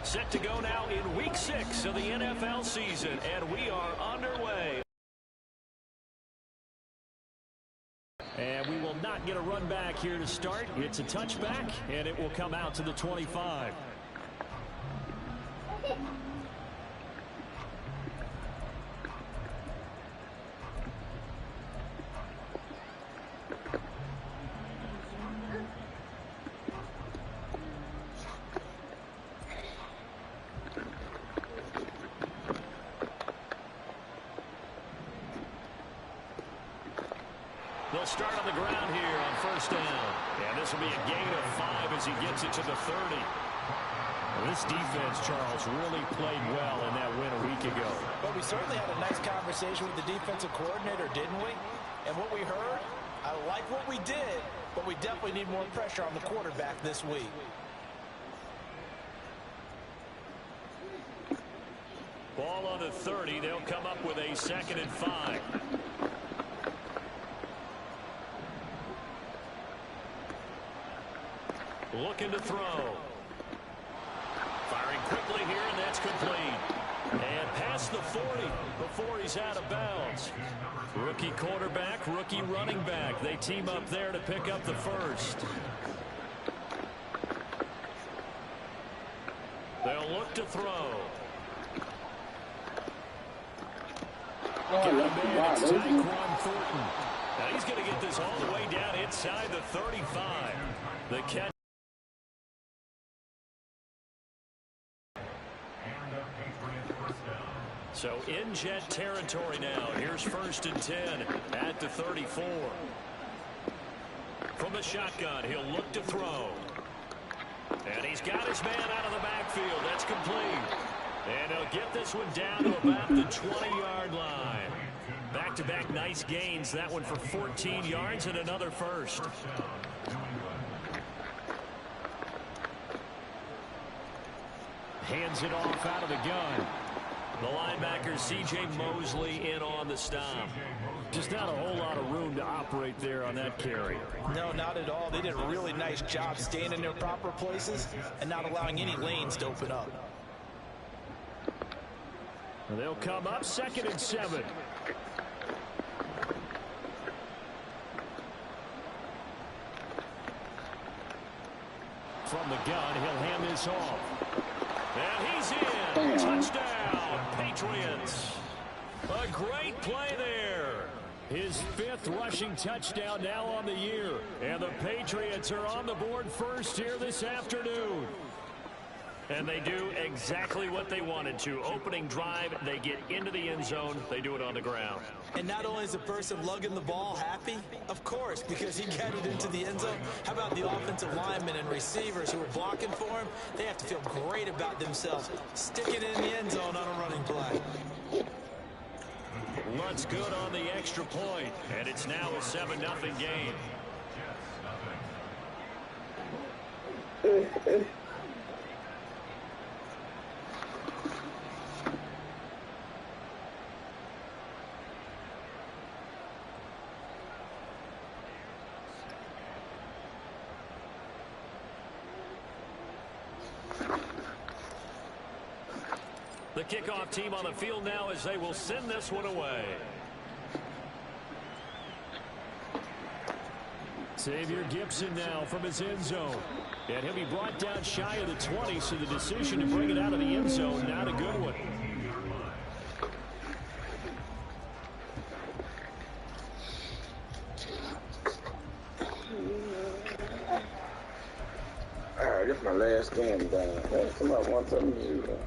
Set to go now in Week 6 of the NFL season, and we are underway. And we will not get a run back here to start. It's a touchback, and it will come out to the 25. They'll start on the ground here on first down. And this will be a gain of 5 as he gets it to the 30. Well, this defense, Charles, really played well in that win a week ago. But we certainly had a nice conversation with the defensive coordinator, didn't we? And what we heard, I like what we did, but we definitely need more pressure on the quarterback this week. Ball on the 30. They'll come up with a 2nd and 5. Looking to throw. Firing quickly here, and that's complete. And past the 40 before he's out of bounds. Rookie quarterback, rookie running back. They team up there to pick up the first. They'll look to throw. Got a man, it's Tyquan Thornton. Now he's going to get this all the way down inside the 35. The catch. So in Jet territory now. Here's 1st and 10 at the 34. From the shotgun, he'll look to throw. And he's got his man out of the backfield. That's complete. And he'll get this one down to about the 20-yard line. Back-to-back nice gains. That one for 14 yards and another first. Hands it off out of the gun. The linebacker, C.J. Mosley, in on the stop. Just not a whole lot of room to operate there on that carry. No, not at all. They did a really nice job staying in their proper places and not allowing any lanes to open up. They'll come up 2nd and 7. From the gun, he'll hand this off. And he's in. Touchdown, Patriots. A great play there. His 5th rushing touchdown now on the year. And the Patriots are on the board first here this afternoon. And they do exactly what they wanted to. Opening drive, they get into the end zone. They do it on the ground. And not only is the person lugging the ball happy, of course, because he got it into the end zone. How about the offensive linemen and receivers who are blocking for him? They have to feel great about themselves. Stick it in the end zone on a running play. Lutz good on the extra point. And it's now a 7-0 game. The kickoff team on the field now as they will send this one away. Xavier Gipson now from his end zone. And he'll be brought down shy of the 20, so the decision to bring it out of the end zone, not a good one. All right, this is my last game, guys. Somebody want something to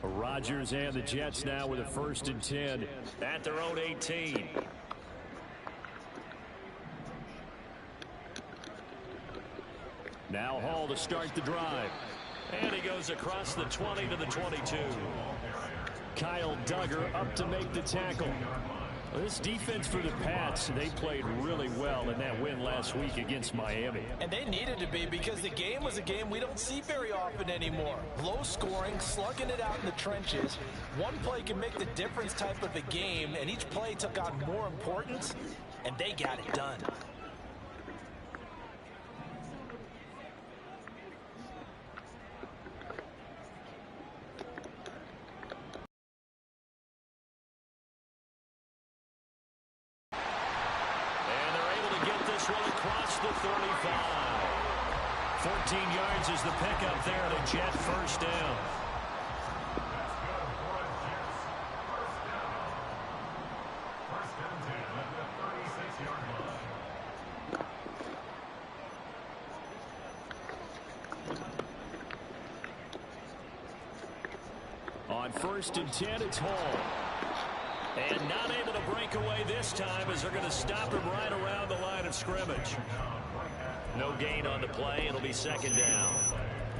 Rodgers and the Jets now with a 1st and 10 at their own 18. Now Hall to start the drive. And he goes across the 20 to the 22. Kyle Duggar up to make the tackle. This defense for the Pats, they played really well in that win last week against Miami. And they needed to be, because the game was a game we don't see very often anymore. Low scoring, slugging it out in the trenches. One play can make the difference type of a game, and each play took on more importance, and they got it done. 14 yards is the pickup there, and a Jet first down. On 1st and 10, it's Hall. And not able to break away this time as they're going to stop him right around the line of scrimmage. No gain on the play. It'll be 2nd down.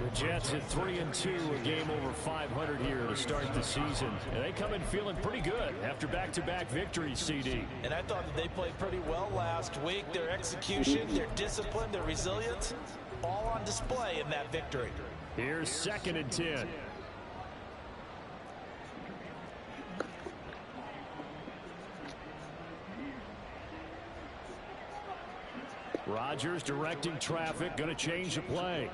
The Jets at 3-2, a game over 500 here to start the season. And they come in feeling pretty good after back-to-back victories, CD. And I thought that they played pretty well last week. Their execution, their discipline, their resilience, all on display in that victory. Here's 2nd and 10. Rodgers directing traffic, going to change the play.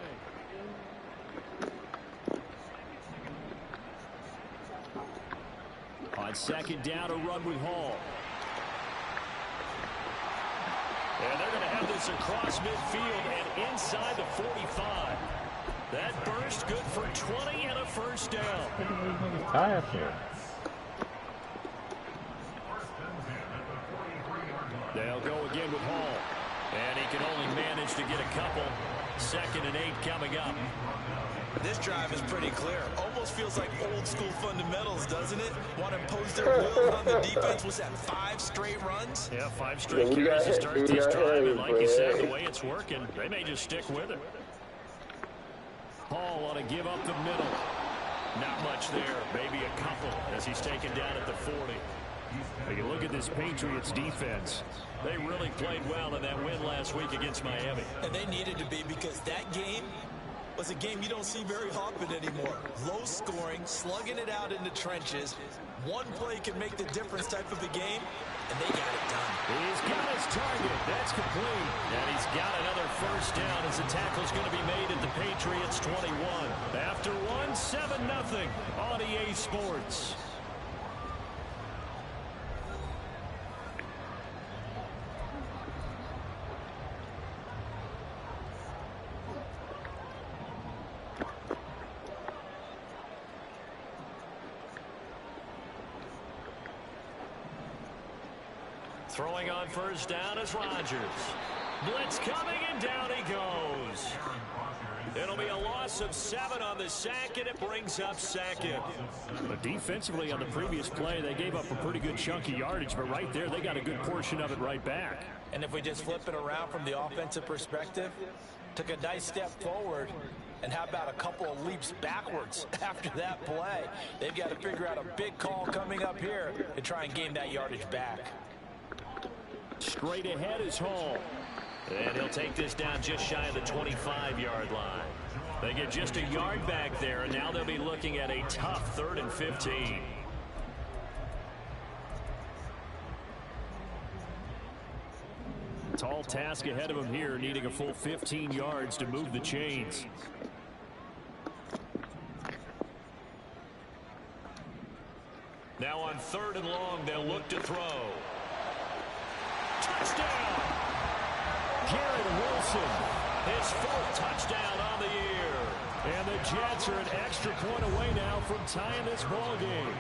On 2nd down, a run with Hall. And they're going to have this across midfield and inside the 45. That burst good for 20 and a first down. They'll go again with Hall. And he can only manage to get a couple. 2nd and 8 coming up. This drive is pretty clear. Almost feels like old school fundamentals, doesn't it? Want to impose their will on the defense. Was that 5 straight runs? Yeah, 5 straight carries to start this drive. And like you said, the way it's working, they may just stick with it. Hall on a give up the middle. Not much there. Maybe a couple as he's taken down at the 40. If you look at this Patriots defense, they really played well in that win last week against Miami. And they needed to be, because that game was a game you don't see very often anymore. Low scoring, slugging it out in the trenches. One play can make the difference type of a game, and they got it done. He's got his target. That's complete. And he's got another first down as the tackle's going to be made at the Patriots 21. After 7-0 on EA Sports. Throwing on first down is Rodgers. Blitz coming, and down he goes. It'll be a loss of 7 on the sack, and it brings up 2nd. But defensively on the previous play, they gave up a pretty good chunk of yardage, but right there, they got a good portion of it right back. And if we just flip it around from the offensive perspective, took a nice step forward, and how about a couple of leaps backwards after that play? They've got to figure out a big call coming up here to try and gain that yardage back. Straight ahead is Hall. And he'll take this down just shy of the 25-yard line. They get just a yard back there, and now they'll be looking at a tough 3rd and 15. Tall task ahead of him here, needing a full 15 yards to move the chains. Now on 3rd and long, they'll look to throw. Touchdown! Garrett Wilson, his 4th touchdown on the year. And the Jets are an extra point away now from tying this ball game.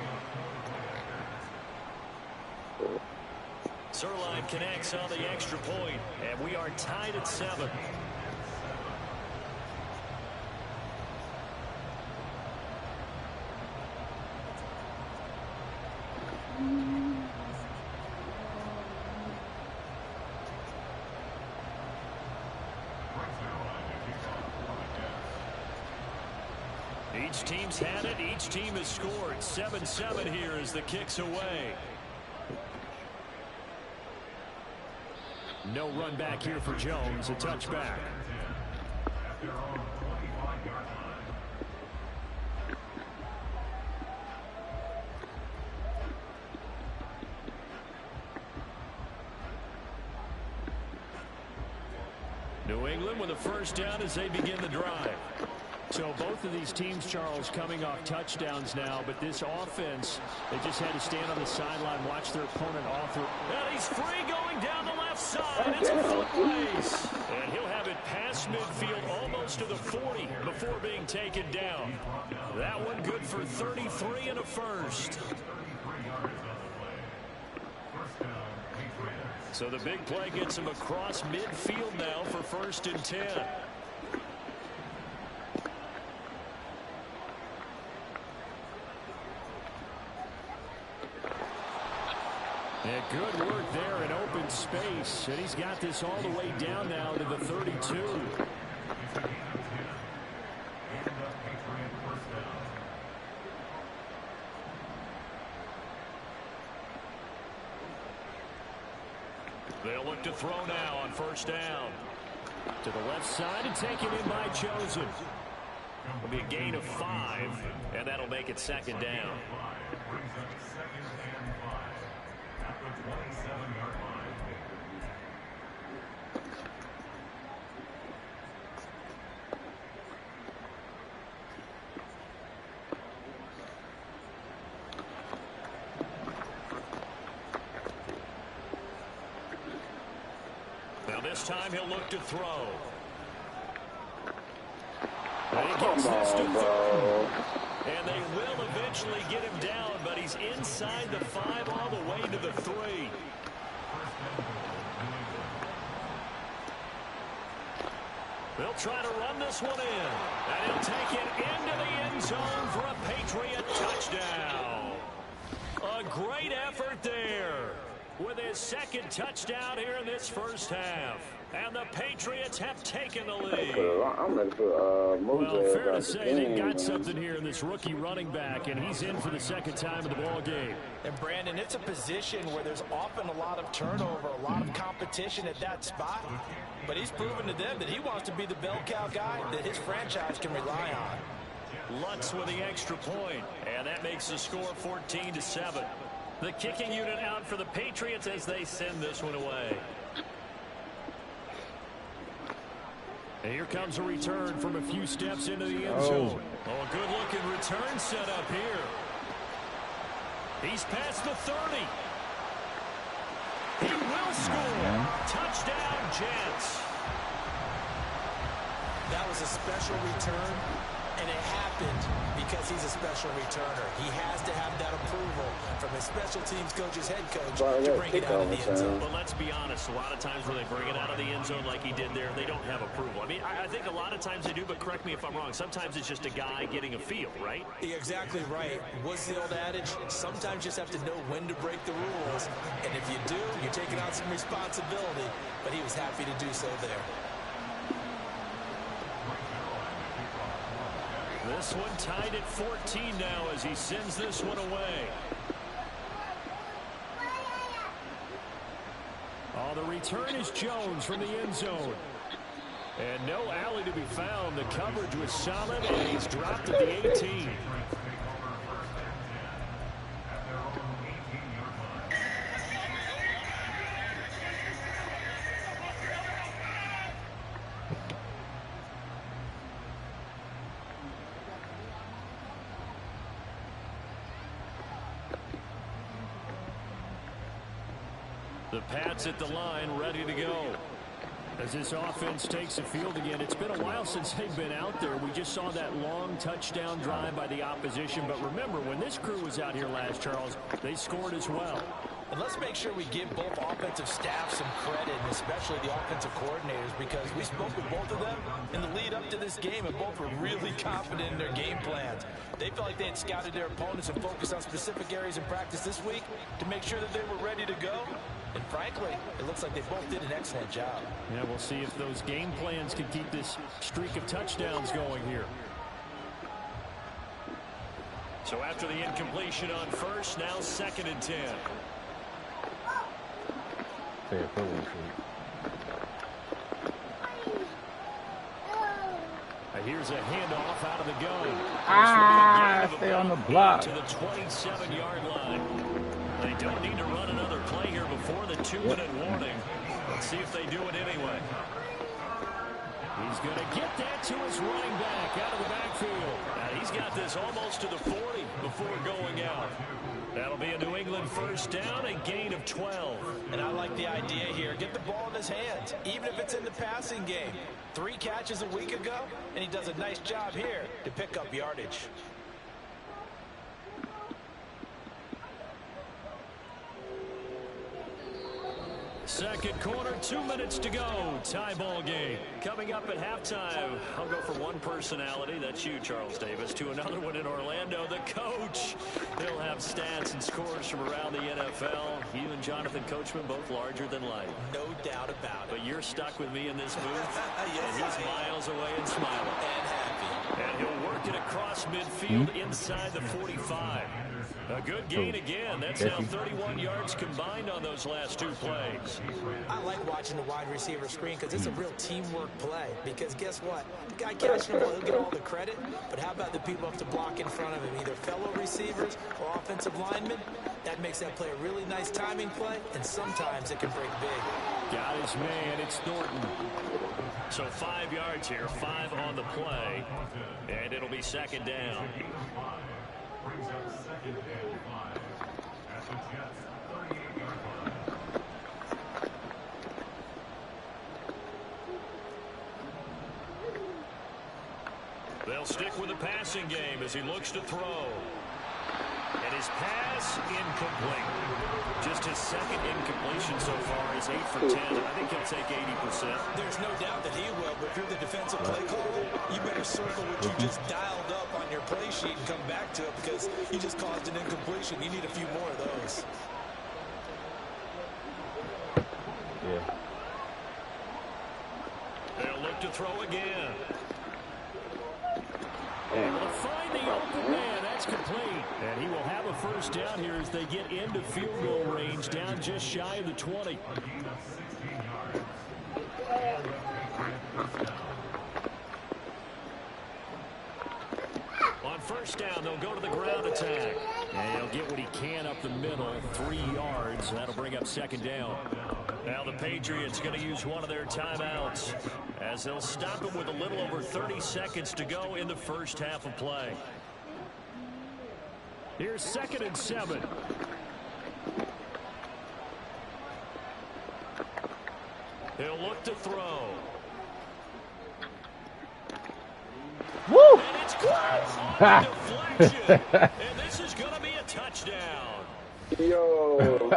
Sirline connects on the extra point, and we are tied at 7. Each team's had it. Each team has scored. 7-7 here as the kick's away. No run back here for Jones. A touchback. New England with a first down as they begin the drive. So both of these teams, Charles, coming off touchdowns now, but this offense, they just had to stand on the sideline, watch their opponent offer. And he's free going down the left side. It's a foot race. And he'll have it past midfield, almost to the 40 before being taken down. That one good for 33 and a first. So the big play gets him across midfield now for 1st and 10. Yeah, good work there in open space. And he's got this all the way down now to the 32. They'll look to throw now on 1st down. To the left side and taken in by Chosen. It'll be a gain of 5, and that'll make it 2nd down. Now this time he'll look to throw. And he gets this to 3rd. And they will eventually get him down, but he's inside the 5 all the way to the 3. They'll try to run this one in. And he'll take it into the end zone for a Patriot touchdown. A great effort there with his 2nd touchdown here in this 1st half. And the Patriots have taken the lead. Well, fair to say they've got something here in this rookie running back, and he's in for the 2nd time of the ball game. And Brandon, it's a position where there's often a lot of turnover, a lot of competition at that spot. But he's proven to them that he wants to be the bell cow guy that his franchise can rely on. Lutz with the extra point, and that makes the score 14-7. The kicking unit out for the Patriots as they send this one away. And here comes a return from a few steps into the end zone. Oh, a good-looking return set up here. He's past the 30. He will score. Touchdown, Jets. That was a special return, and it happened because he's a special returner. He has to have that approval from his special teams coach's head coach to bring it out of the end zone. But let's be honest, a lot of times when they bring it out of the end zone like he did there, they don't have approval. I mean, I think a lot of times they do, but correct me if I'm wrong. Sometimes it's just a guy getting a feel, right? You're exactly right. What's the old adage? Sometimes you just have to know when to break the rules. And if you do, you're taking on some responsibility. But he was happy to do so there. This one tied at 14 now as he sends this one away. Oh, the return is Jones from the end zone. And no alley to be found. The coverage was solid, and he's dropped at the 18. The Pats at the line, ready to go. As this offense takes the field again, it's been a while since they've been out there. We just saw that long touchdown drive by the opposition. But remember, when this crew was out here last, Charles, they scored as well. And let's make sure we give both offensive staffs some credit, and especially the offensive coordinators, because we spoke with both of them in the lead up to this game, and both were really confident in their game plans. They felt like they had scouted their opponents and focused on specific areas in practice this week to make sure that they were ready to go. And frankly, it looks like they both did an excellent job. Yeah, we'll see if those game plans can keep this streak of touchdowns going here. So after the incompletion on first, now 2nd and 10. Here's a handoff out of the gun. Stay on the block. To the 27-yard line. They don't need to run another play here before the 2-minute warning. Let's see if they do it anyway. He's going to get that to his running back out of the backfield. Now he's got this almost to the 40 before going out. That'll be a New England first down, a gain of 12. And I like the idea here. Get the ball in his hands, even if it's in the passing game. 3 catches a week ago, and he does a nice job here to pick up yardage. Second quarter, 2 minutes to go. Tie ball game. Coming up at halftime, I'll go from one personality, that's you, Charles Davis, to another one in Orlando, the coach. He'll have stats and scores from around the NFL. You and Jonathan Coachman both larger than life. No doubt about it. But you're stuck with me in this booth. Yes, and he's miles away and smiling. And happy. And he'll work it across midfield inside the 45. A good gain again. That's now 31 yards combined on those last 2 plays. I like watching the wide receiver screen because it's a real teamwork play. Because guess what? The guy catching the ball, he'll get all the credit. But how about the people up to block in front of him, either fellow receivers or offensive linemen? That makes that play a really nice timing play, and sometimes it can break big. Got his man. It's Norton. So 5 yards here, 5 on the play, and it'll be second down. They'll stick with the passing game as he looks to throw. And his pass incomplete. Just his second incompletion so far is 8 for 10. I think he'll take 80%. There's no doubt that he will, but if you're the defensive play caller, you better circle what you just dialed up on your play sheet and come back to it because you just caused an incompletion. You need a few more of those. Yeah. They'll look to throw again. Able to find the open man. That's complete. And he will have a first down here as they get into field goal range, down just shy of the 20. On first down, they'll go to the ground attack. And he'll get what he can up the middle, 3 yards. That'll bring up second down. Now the Patriots going to use one of their timeouts as they'll stop him with a little over 30 seconds to go in the first half of play. Here's 2nd and 7. He'll look to throw. Woo! And it's caught on the deflection. And this is going to be a touchdown. Yo.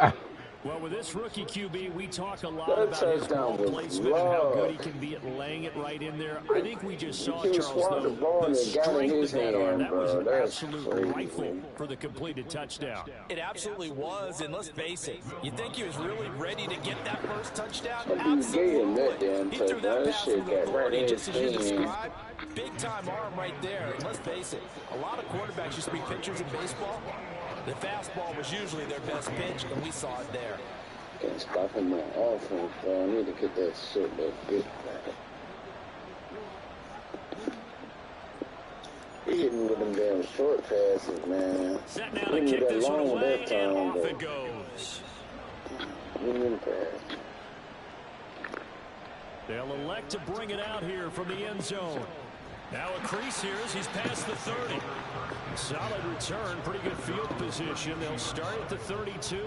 Well, with this rookie QB, we talk a lot about his ball placement and how good he can be at laying it right in there. I think we just saw, Charles, though, the strength of that arm. That was an absolute rifle for the completed touchdown. It absolutely was, and let's face it, you think he was really ready to get that first touchdown? Absolutely. He threw that pass with authority, just as you described. Big-time arm right there, and let's face it, a lot of quarterbacks used to be pitchers in baseball. The fastball was usually their best pitch, and we saw it there. Can't stop him on offense, bro. I need to get that shit that big back. He hitting with them damn short passes, man. Set now to kick this one away, and off it goes. They'll elect to bring it out here from the end zone. Now a crease here as he's past the 30. Solid return, pretty good field position. They'll start at the 32.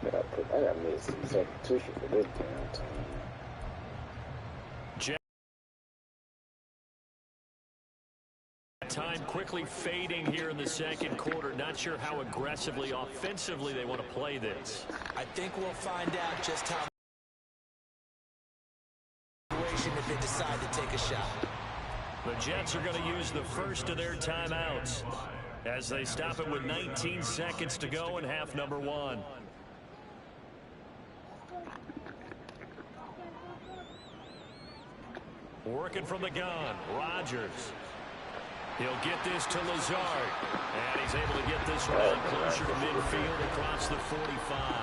I got to make some substitution for this damn time. Time quickly fading here in the second quarter. Not sure how aggressively, offensively they want to play this. I think we'll find out just how if they decide to take a shot. The Jets are going to use the first of their timeouts as they stop it with 19 seconds to go in half number 1. Working from the gun, Rodgers. He'll get this to Lazard. And he's able to get this round closer to midfield across the 45.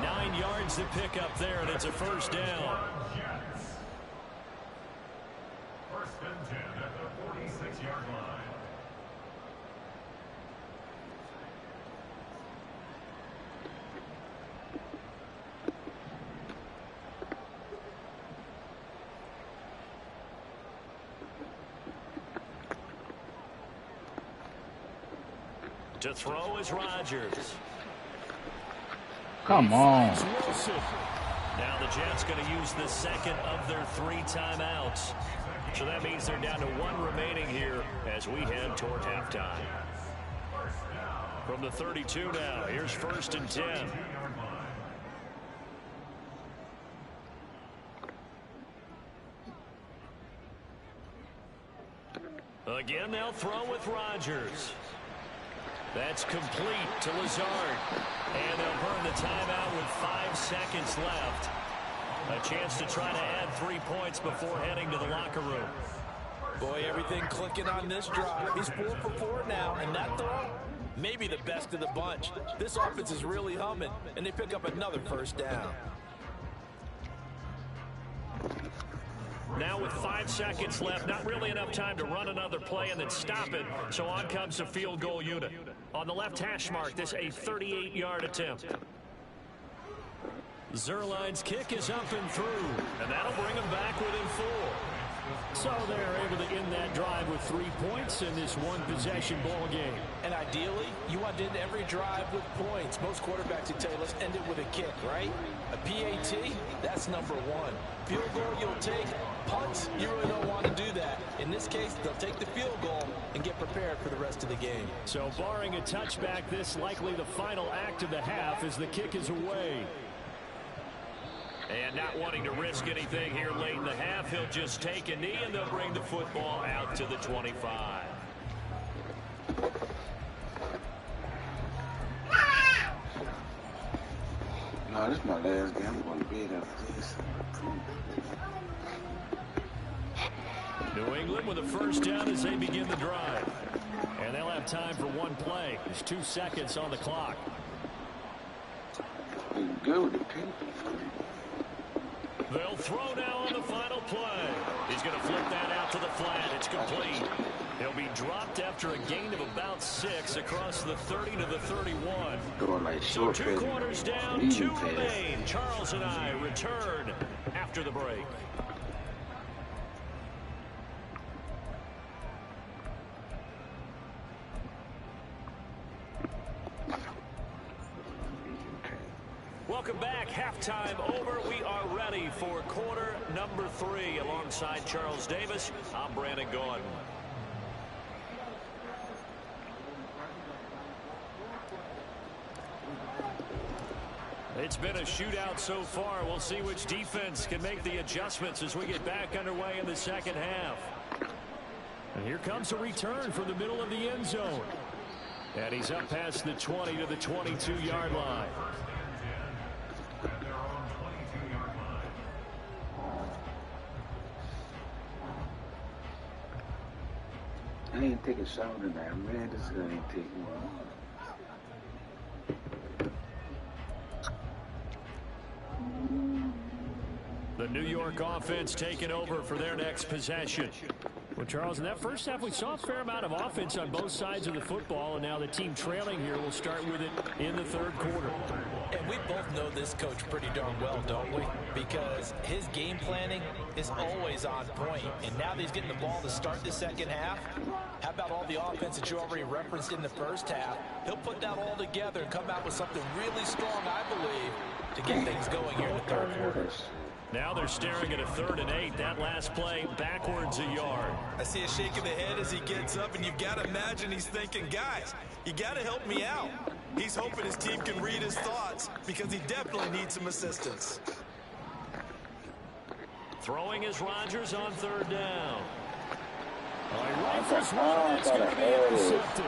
9 yards to pick up there, and it's a first down. First and 10 at the 46-yard line. To throw is Rodgers. Come on. Now the Jets going to use the second of their 3 timeouts. So that means they're down to 1 remaining here as we head toward halftime. From the 32 now, here's 1st and 10. Again, they'll throw with Rodgers. That's complete to Lazard. And they'll burn the timeout with 5 seconds left. A chance to try to add 3 points before heading to the locker room. Boy, everything clicking on this drive. He's 4 for 4 now, and that throw, maybe the best of the bunch. This offense is really humming, and they pick up another 1st down. Now with 5 seconds left, not really enough time to run another play and then stop it. So on comes the field goal unit. On the left hash mark, this a 38-yard attempt. Zerline's kick is up and through, and that'll bring them back within 4. So they're able to end that drive with 3 points in this one-possession ball game. And ideally, you want to end every drive with points. Most quarterbacks would tell you, let's end it with a kick, right? A PAT, that's number 1. Field goal you'll take. Punts, you really don't want to do that. In this case, they'll take the field goal and get prepared for the rest of the game. So barring a touchback, this likely the final act of the half as the kick is away. And not wanting to risk anything here late in the half, he'll just take a knee and they'll bring the football out to the 25. No, this is my last game. I'm going to bed after this. New England with a 1st down as they begin the drive. And they'll have time for 1 play. There's 2 seconds on the clock. Go with the people. They'll throw now on the final play. He's going to flip that out to the flat. It's complete. He'll be dropped after a gain of about 6 across the 30 to the 31. So 2 quarters down, 2 remain. Charles and I return after the break. Welcome back. Halftime over. We are ready for quarter number 3. Alongside Charles Davis, I'm Brandon Gordon. It's been a shootout so far. We'll see which defense can make the adjustments as we get back underway in the second half. And here comes a return from the middle of the end zone. And he's up past the 20 to the 22-yard line. I ain't take a shower tonight, man. This is going to take one. The New York offense taking over for their next possession. Well, Charles, in that first half, we saw a fair amount of offense on both sides of the football, and now the team trailing here will start with it in the 3rd quarter. And we both know this coach pretty darn well, don't we? Because his game planning is always on point. And now that he's getting the ball to start the second half, how about all the offense that you already referenced in the first half? He'll put that all together and come out with something really strong, I believe, to get things going here in the 3rd quarter. Now they're staring at a 3rd and 8. That last play backwards a yard. I see a shake of the head as he gets up, and you've got to imagine he's thinking, guys, you got to help me out. He's hoping his team can read his thoughts because he definitely needs some assistance. Throwing is Rodgers on 3rd down. He rifles one, that's going to be intercepted.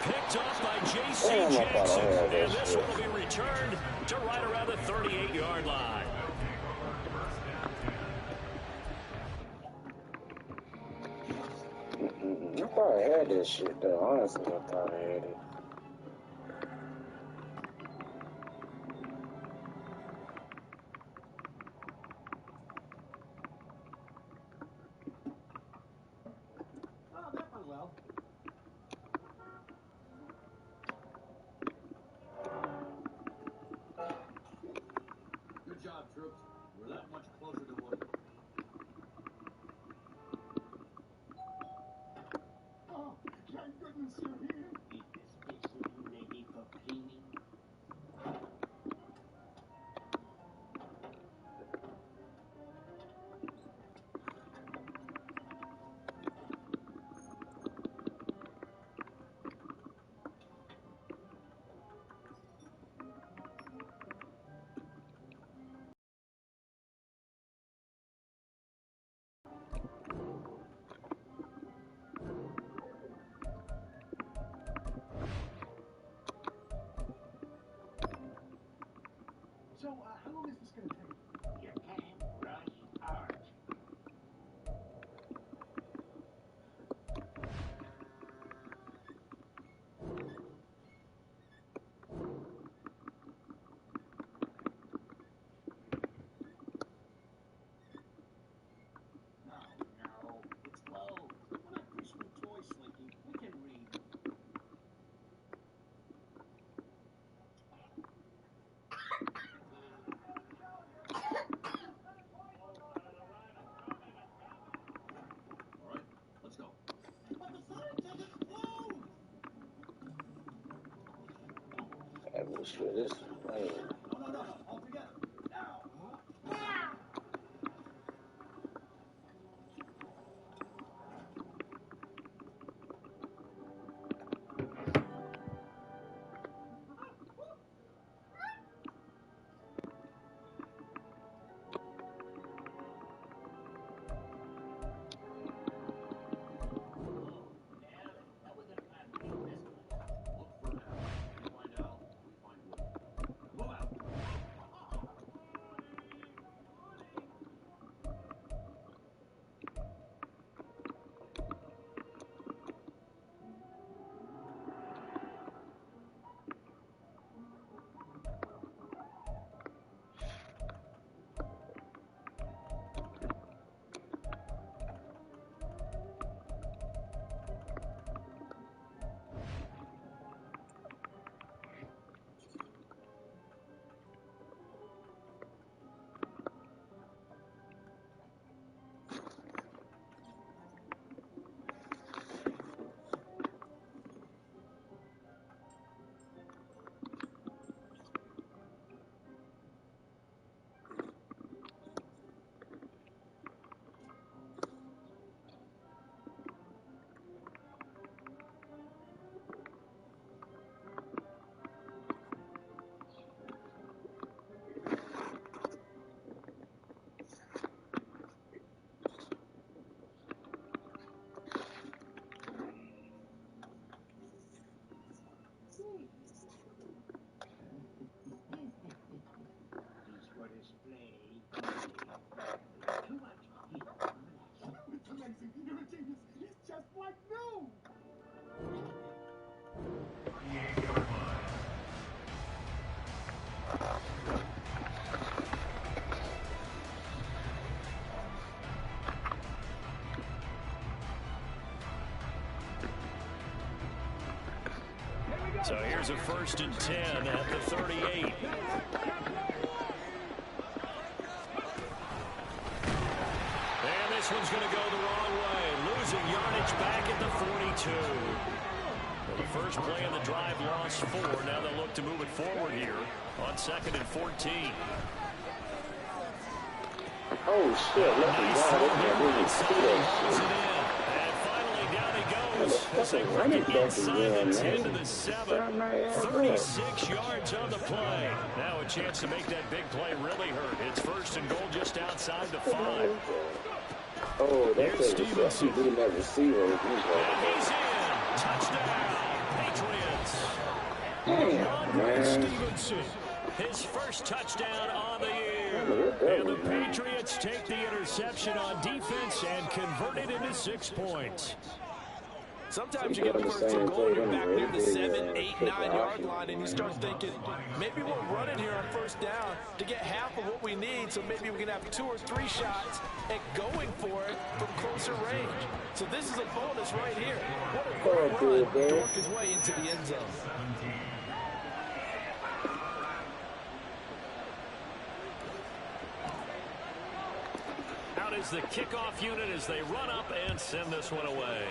Picked off by J.C. Jackson, and this one will be returned to right around the 38-yard line. I thought I had this shit, though. Honestly, I thought I had it. Oh, that went well. Good job, troops. We're that much closer to what... Oh, thank goodness you're here. Eat this Sure, this. So here's a 1st and 10 at the 38. And this one's going to go the wrong way. Losing yardage back at the 42. Well, the first play of the drive lost 4. Now they'll look to move it forward here on 2nd and 14. Oh shit! Let me Nice down. throw I here didn't right see side. Hauls that it in. And finally down he goes. As they running work it back inside again, the 10 to man. the 7. Start my ass up. 36 yards on the play. Now a chance to make that big play really hurt. It's 1st and goal just outside the 5. Oh, Here's that's a Stevenson. beating that receiver. And he's in. Touchdown, Patriots. Damn, man. Stevenson. His first touchdown on the year. And the Patriots take the interception on defense and convert it into 6 points. Sometimes you get a first and goal, you're back near the 7, 8, 9 yard line, and you start thinking, maybe we'll run it here on 1st down to get half of what we need, so maybe we can have 2 or 3 shots at going for it from closer range. So this is a bonus right here. What a great run to work his way into the end zone. Out is the kickoff unit as they run up and send this one away.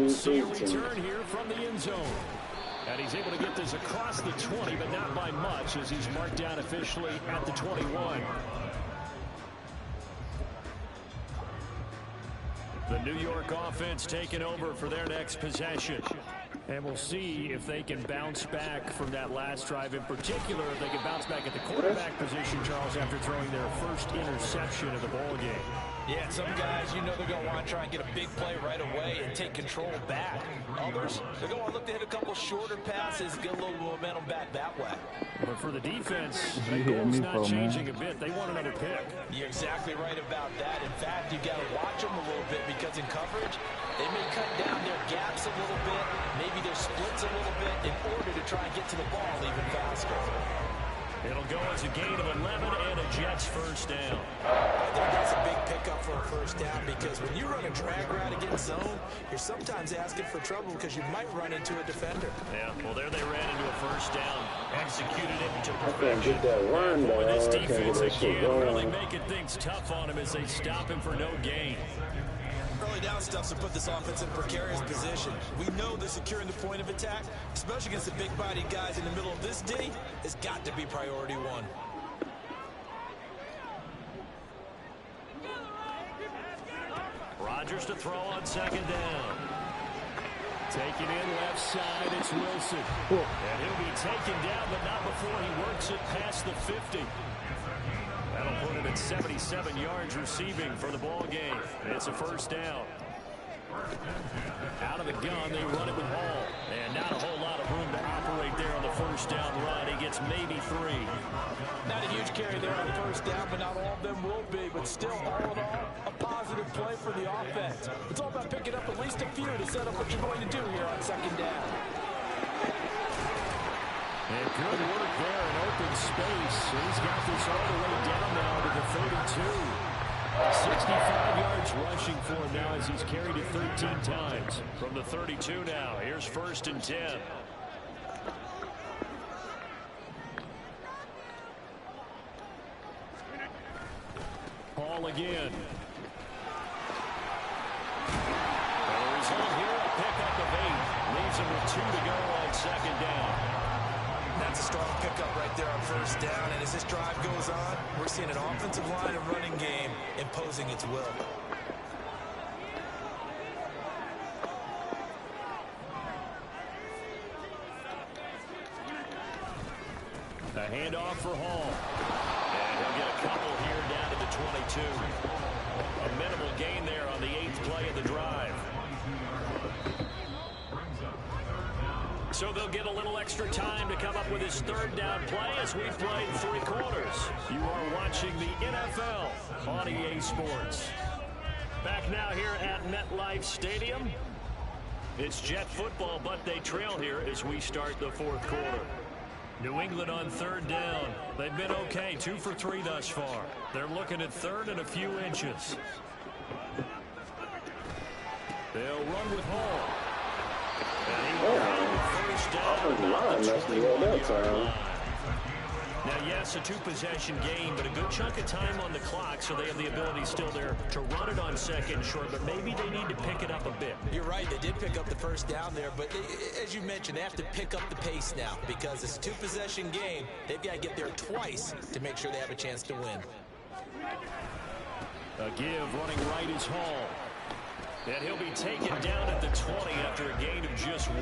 See a return here from the end zone. And he's able to get this across the 20, but not by much as he's marked down officially at the 21. The New York offense taking over for their next possession. And we'll see if they can bounce back from that last drive in particular, if they can bounce back at the quarterback position, Charles, after throwing their first interception of the ball game. Yeah, some guys, you know they're going to want to try and get a big play right away and take control back. Others, they're going to look to hit a couple shorter passes, get a little momentum back that way. But for the defense, the goal's not changing a bit. They want another pick. You're exactly right about that. In fact, you got to watch them a little bit because in coverage, they may cut down their gaps a little bit, maybe their splits a little bit in order to try and get to the ball even faster. It'll go as a gain of 11 and a Jets first down. I think that's a big pickup for a first down because when you run a drag route against zone, you're sometimes asking for trouble because you might run into a defender. Yeah, well, there they ran into a first down. Executed it to I can't perfection. get that run, Boy, this dog. I can't get defense that shit again really going. making things tough on him as they stop him for no gain. Early Early down stuffs will put this offense in a precarious position. We know that securing the point of attack, especially against the big-bodied guys in the middle of this D, has got to be priority one. Rodgers to throw on second down. Taking in left side, it's Wilson. And he'll be taken down, but not before he works it past the 50. That'll put him at 77 yards receiving for the ball game. It's a first down. Out of the gun, they run it with Hall. And not a whole lot of room to operate there on the first down run. He gets maybe 3. Not a huge carry there on the first down, but not all of them will be. But still, all in all, a positive play for the offense. It's all about picking up at least a few to set up what you're going to do here on second down. And good work there in open space. He's got this all the way down now to the 32. 65 yards rushing for him now as he's carried it 13 times. From the 32 now, here's 1st and 10. Hall again. There's home here, a pickup of 8. Leaves him with 2 to go on second down. That's a strong pickup right there on first down. And as this drive goes on, we're seeing an offensive line and running game imposing its will. A handoff for Hall. And he'll get a couple here down to the 22. A minimal gain there on the 8th play of the drive. So they'll get a little extra time to come up with his 3rd down play as we've played 3 quarters. You are watching the NFL on EA Sports. Back now here at MetLife Stadium. It's Jet football, but they trail here as we start the 4th quarter. New England on 3rd down. They've been okay, 2 for 3 thus far. They're looking at 3rd and a few inches. They'll run with Hall. Now, yes, a 2-possession game, but a good chunk of time on the clock, so they have the ability still there to run it on 2nd short, but maybe they need to pick it up a bit. You're right, they did pick up the first down there, but as you mentioned, they have to pick up the pace now because it's a 2-possession game. They've got to get there twice to make sure they have a chance to win. A give running right is Hall. And he'll be taken down at the 20 after a gain of just 1.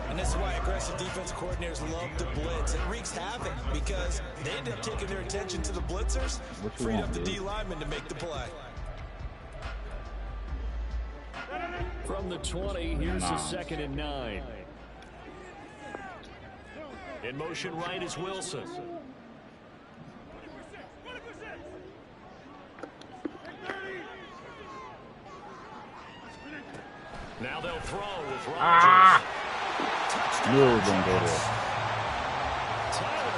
And this is why aggressive defensive coordinators love to blitz. It wreaks havoc because they end up taking their attention to the blitzers, freed up the D lineman to make the play. From the 20, here's the 2nd and 9. In motion right is Wilson. Now they'll throw with Rodgers. No, don't go there. Touchdown.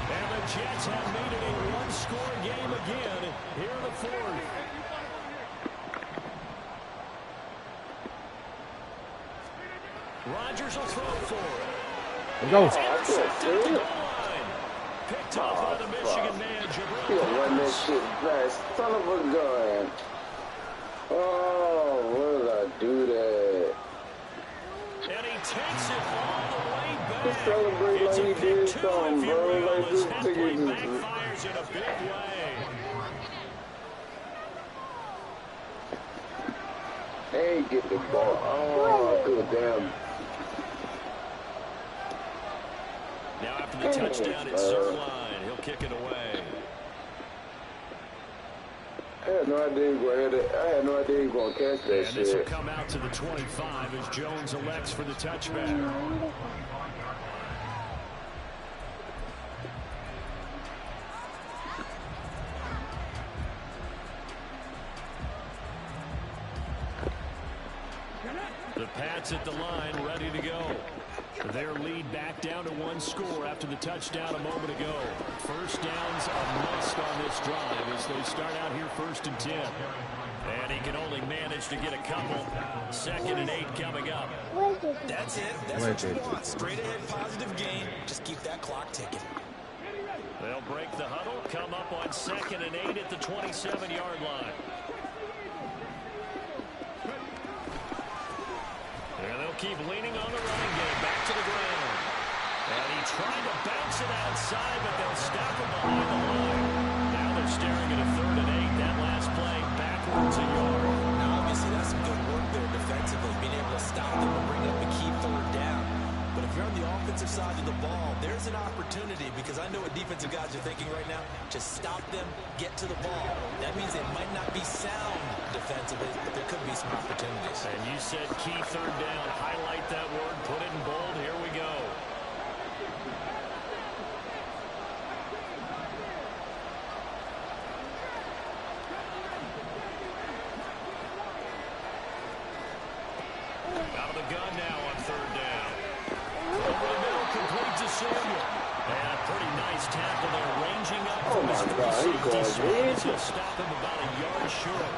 And the Jets have made it a 1-score game again here in the 4th. Rodgers will throw for it. Go. Picked up by the Michigan man, He'll run that shit back. Son of a gun. Oh, what did I do that? And he takes it all the way back. He celebrate It's like a he pick did 2, something, if you bro. will, Like as this that play nigga backfires in a big way. Hey, get the ball. Oh, good damn. Now after the touchdown, it's Zerline. He'll kick it away. I had no idea he was going to catch that And shit. this will come out to the 25 as Jones elects for the touchback. The Pats at the line, ready to go. Their lead back down to 1 score after the touchdown a moment ago. First down's a must on this drive as they start out here 1st and 10. And he can only manage to get a couple. 2nd and 8 coming up. That's it. That's what you want. Straight ahead, positive gain. Just keep that clock ticking. They'll break the huddle, come up on 2nd and 8 at the 27-yard line. And they'll keep leaning on the running game. Back to the ground. And he tried to bounce it outside, but they'll stop him behind the line. Now they're staring at a 3rd and 8. That last play backwards a yard. Now, obviously, that's some good work there defensively, being able to stop them and bring up a key 3rd down. But if you're on the offensive side of the ball, there's an opportunity, because I know what defensive guys are thinking right now. Just stop them, get to the ball. That means they might not be sound defensively, but there could be some opportunities. And you said key 3rd down. Highlight that word. Put it in bold. Here we go. Out of the gun now on 3rd down. Over the middle, complete to Samuel. And a pretty nice tackle there, ranging up from his free safety spot. He'll stop him about a yard short.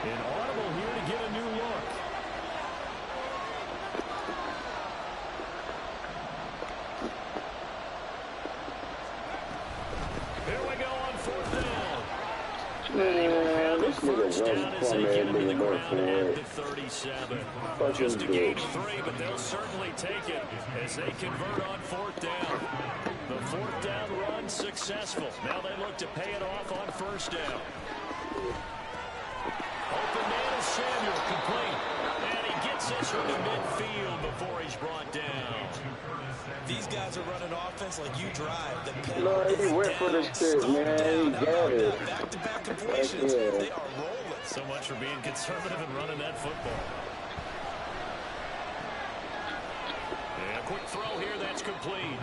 Inaudible here to get a new look. Here we go on 4th down. Man, this nigga runs from that nigga go for it. 37. Just a game 3, but they'll certainly take it as they convert on 4th down. The 4th down run successful. Now they look to pay it off on 1st down. Open man is Samuel, complete. And he gets this from the midfield before he's brought down. These guys are running offense like you drive. The pedal No, is he went for the down, stick, stop man. down. He How got about it. that? Back-to-back completions. Right there. They are rolling. So much for being conservative and running that football. And a quick throw here, that's complete.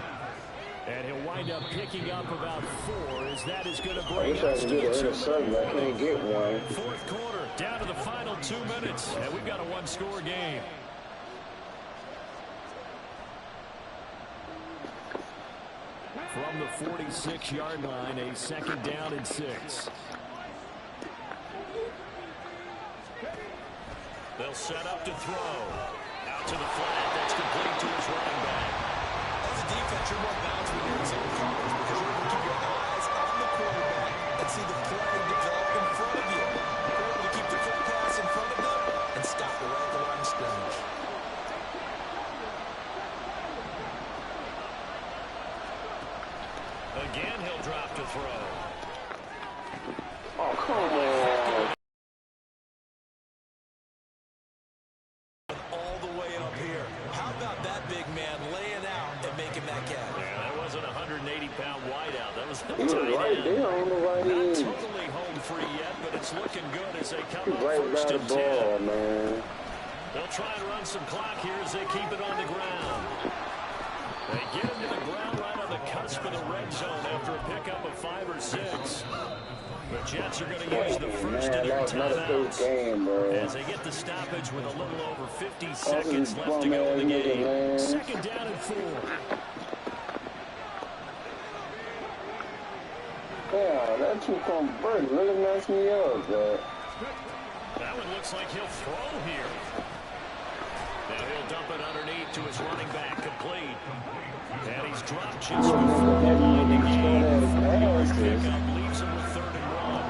And he'll wind up picking up about 4 as that is going to I bring wish I us could to get a an interception. I can't get one. 4th quarter, down to the final 2 minutes. And we've got a 1-score game. From the 46-yard line, a 2nd down and 6. They'll set up to throw. Out to the flat. That's complete to his running back. As a defense, you're more balanced when you're in zone coverage because you're able to keep your eyes on the quarterback and see the play develop in front of you. You're able to keep the quick pass in front of them and stop it right at the line of scrimmage. Again, he'll drop to throw. Oh, come on. All the way up here. How about that big man laying out and making that catch? Yeah, that wasn't a 180-pound wideout. That was a He was tight right end. there on the right Not end. totally home free yet, but it's looking good as they come He's up right by 1st the and ball, 10. man. They'll try and run some clock here as they keep it on the ground. They get him to the ground right on the cusp of the red zone after a pickup of 5 or 6. The Jets are going to use the first of Man, their that was not a close timeouts game, bro. as they get the stoppage with a little over 50 seconds left to go in the game. Man. 2nd down and 4. Yeah, that two converted really messed me up, bro. That one looks like he'll throw here. Now he'll dump it underneath to his running back, complete. And he's dropped just before the line of the game. 4-yard pickup leaves him with 3rd and 1.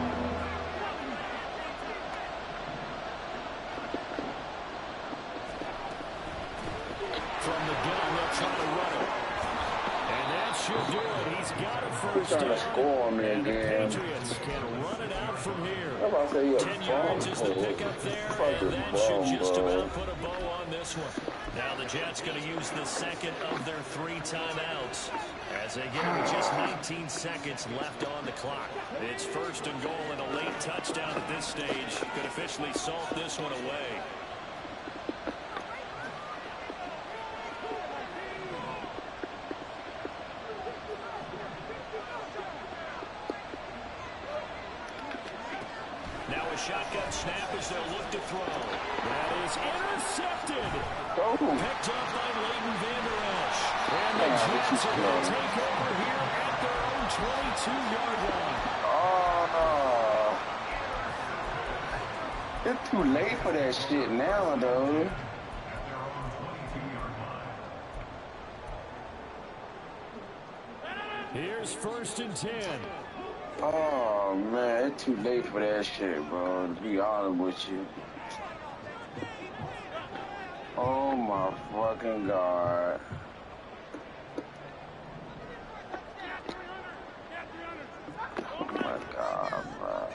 From the gun, they'll try to run it. And that should do it. He's got a first Trying to down. score on me And the again. Patriots can run it out from here. I'm about to say, 10 yards is the pickup there, and that should just about put a bow on this one. Now the Jets going to use the 2nd of their 3 timeouts as they get with just 19 seconds left on the clock. It's 1st and goal and a late touchdown at this stage could officially salt this one away. Now a shotgun snap as they'll look to throw. That is intercepted. Oh. Picked up by Leighton Vander Esch. And the Jets are going to take over here at their own 22-yard line. Oh, no. It's too late for that shit now, though. Here's 1st and 10. Oh, man, it's too late for that shit, bro. To be honest with you. Oh, my fucking God. Oh, my God, bro.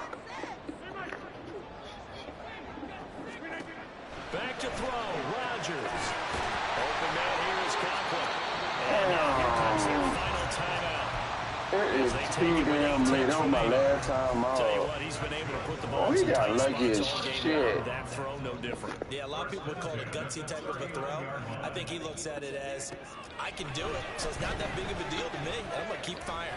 Back to throw, Rodgers. Open man here is Conklin. And now here comes their final timeout. It is too damn late. That was my last time Tell you out. what, he's been able to put the ball Oh, in he some got tight lucky spots as all game shit. long. That throw, no different. Yeah, a lot of people would call it a gutsy type of a throw. I think he looks at it as, I can do it, so it's not that big of a deal to me. I'm going to keep firing.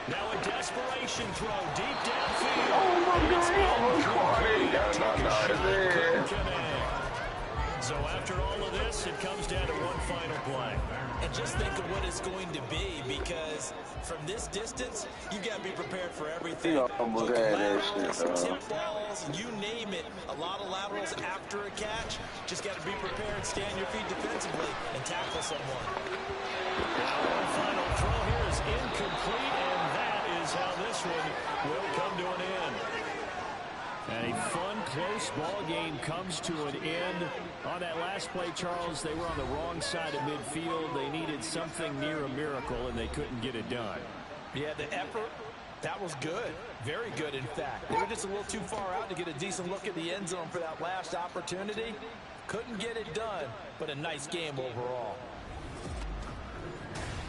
Now a desperation throw deep downfield. Oh, my And it's God. He almost caught it. couldn't connect. So after all of this, it comes down to one final play. And just think of what it's going to be, because from this distance, you've got to be prepared for everything. He almost had that Laterals, shit, tip balls, you name it. A lot of laterals after a catch. Just got to be prepared, stand your feet defensively, and tackle someone. Now one final throw here is incomplete, and that is how this one will come to an end. And a fun, close ball game comes to an end. On that last play, Charles, they were on the wrong side of midfield. They needed something near a miracle, and they couldn't get it done. Yeah, the effort, that was good. Very good, in fact. They were just a little too far out to get a decent look at the end zone for that last opportunity. Couldn't get it done, but a nice game overall.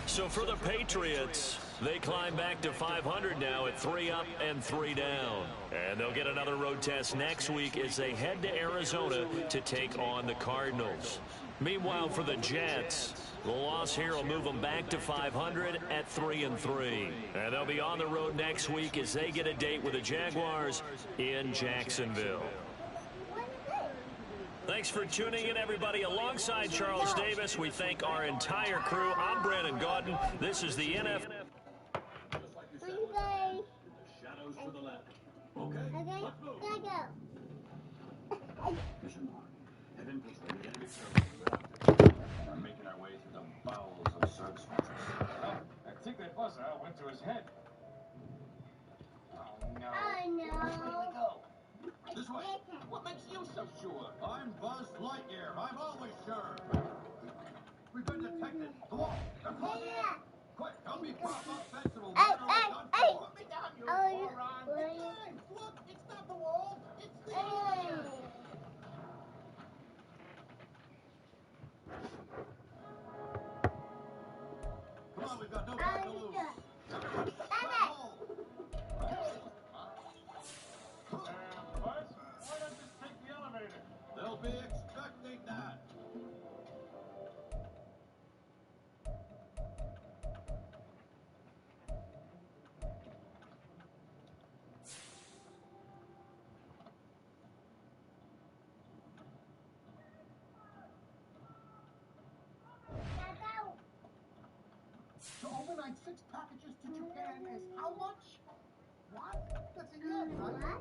So for the Patriots, they climb back to 500 now at 3 up and 3 down. And they'll get another road test next week as they head to Arizona to take on the Cardinals. Meanwhile, for the Jets, the loss here will move them back to 500 at 3 and 3. And they'll be on the road next week as they get a date with the Jaguars in Jacksonville. Thanks for tuning in, everybody. Alongside Charles Davis, we thank our entire crew. I'm Brandon Gaudin. This is the NFL. Shadows to the left. Okay, let's move. Mission mark. Have infiltrated enemy territory. We're making our way through the bowels of Zerg's fortress. Oh, I think that buzzer went to his head. Oh, no. Oh, no. Where did we go? This way. What makes you so sure? I'm Buzz Lightyear. I'm always sure. We've been detected. Come on. They're closing in. Quick, help me prop up Festival. Put me down, you moron. It's time. Look, it's not the wall. It's the air. Come on, we've got no time to lose. Buzz, why not just take the elevator? They'll be expecting that. To overnight 6 packages to Japan is how much? What? That's a yen, right?